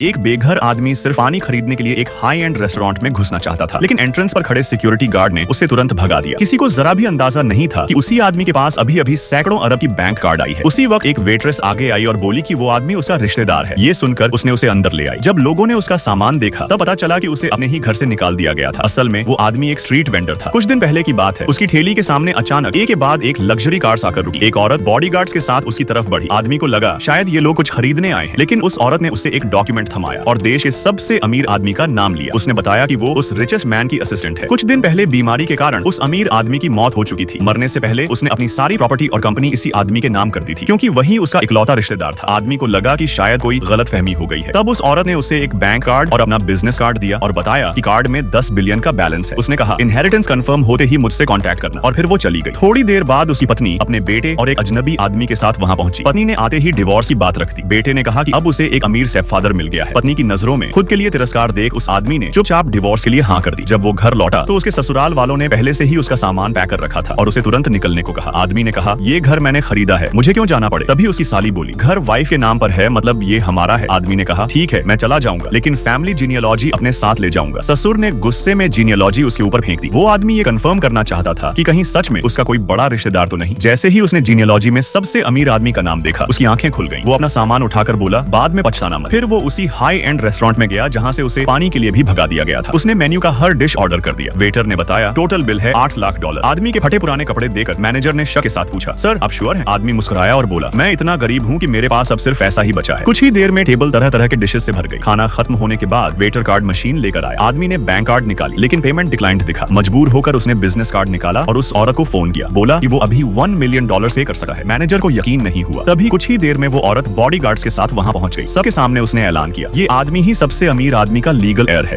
एक बेघर आदमी सिर्फ पानी खरीदने के लिए एक हाई एंड रेस्टोरेंट में घुसना चाहता था, लेकिन एंट्रेंस पर खड़े सिक्योरिटी गार्ड ने उसे तुरंत भगा दिया। किसी को जरा भी अंदाजा नहीं था कि उसी आदमी के पास अभी अभी सैकड़ों अरब की बैंक कार्ड आई है। उसी वक्त एक वेट्रेस आगे आई और बोली कि वो आदमी उसका रिश्तेदार है। ये सुनकर उसने उसे अंदर ले आई। जब लोगों ने उसका सामान देखा तब पता चला कि उसे अपने ही घर से निकाल दिया गया था। असल में वो आदमी एक स्ट्रीट वेंडर था। कुछ दिन पहले की बात है, उसकी ठेली के सामने अचानक एक के बाद एक लग्जरी कार्स आकर रुकी। एक औरत बॉडीगार्ड्स के साथ उसकी तरफ बढ़ी। आदमी को लगा शायद ये लोग कुछ खरीदने आए हैं, लेकिन उस औरत ने उससे एक डॉक्यूमेंट थमाया और देश के सबसे अमीर आदमी का नाम लिया। उसने बताया कि वो उस रिचेस्ट मैन की असिस्टेंट है। कुछ दिन पहले बीमारी के कारण उस अमीर आदमी की मौत हो चुकी थी। मरने से पहले उसने अपनी सारी प्रॉपर्टी और कंपनी इसी आदमी के नाम कर दी थी, क्योंकि वही उसका इकलौता रिश्तेदार था। आदमी को लगा कि शायद कोई गलतफहमी हो गई है। तब उस औरत ने उसे एक बैंक कार्ड और अपना बिजनेस कार्ड दिया और बताया कि कार्ड में 10 बिलियन का बैलेंस है। उसने कहा इनहेरिटेंस कंफर्म होते ही मुझसे कांटेक्ट करना, और फिर वो चली गई। थोड़ी देर बाद उसकी पत्नी अपने बेटे और एक अजनबी आदमी के साथ वहां पहुंची। पत्नी ने आते ही डिवोर्स की बात रख दी। बेटे ने कहा कि अब उसे एक अमीर स्टेपफादर मिल गया है। पत्नी की नजरों में खुद के लिए तिरस्कार देख उस आदमी ने चुपचाप डिवोर्स के लिए हाँ कर दी। जब वो घर लौटा तो उसके ससुराल वालों ने पहले से ही उसका सामान पैक कर रखा था और उसे तुरंत निकलने को कहा। आदमी ने कहा ये घर मैंने खरीदा है, मुझे क्यों जाना पड़े। तभी उसकी साली बोली घर वाइफ के नाम पर है, मतलब ये हमारा है। आदमी ने कहा ठीक है मैं चला जाऊंगा, लेकिन फैमिली जीनियोलॉजी अपने साथ ले जाऊंगा। ससुर ने गुस्से में जीनियोलॉजी उसके ऊपर फेंक दी। वो आदमी ये कंफर्म करना चाहता था कि कहीं सच में उसका कोई बड़ा रिश्तेदार तो नहीं। जैसे ही उसने जीनियोलॉजी में सबसे अमीर आदमी का नाम देखा, उसकी आंखें खुल गईं। वो अपना सामान उठाकर बोला बाद में पछताना मत। फिर वो उसी हाई एंड रेस्टोरेंट में गया जहां से उसे पानी के लिए भी भगा दिया गया था। उसने मेन्यू का हर डिश ऑर्डर कर दिया। वेटर ने बताया टोटल बिल है $8 लाख। आदमी के फटे पुराने कपड़े देखकर मैनेजर ने शक के साथ पूछा सर आप श्योर हैं? आदमी मुस्कुराया और बोला मैं इतना गरीब हूँ कि मेरे पास अब सिर्फ ऐसा ही बचा है। कुछ ही देर में टेबल तरह तरह के डिशेस से भर गई। खाना खत्म होने के बाद वेटर कार्ड मशीन लेकर आया। आदमी ने बैंक कार्ड निकाली, लेकिन पेमेंट डिक्लाइंड दिखा। मजबूर होकर उसने बिजनेस कार्ड निकाला और उस औरत को फोन किया। बोला कि वो अभी $1 मिलियन पे कर सकता है। मैनेजर को यकीन नहीं हुआ। तभी कुछ ही देर में वो औरत बॉडीगार्ड्स के साथ वहां पहुंच गई। सबके सामने उसने ऐलान किया ये आदमी ही सबसे अमीर आदमी का लीगल हेयर है।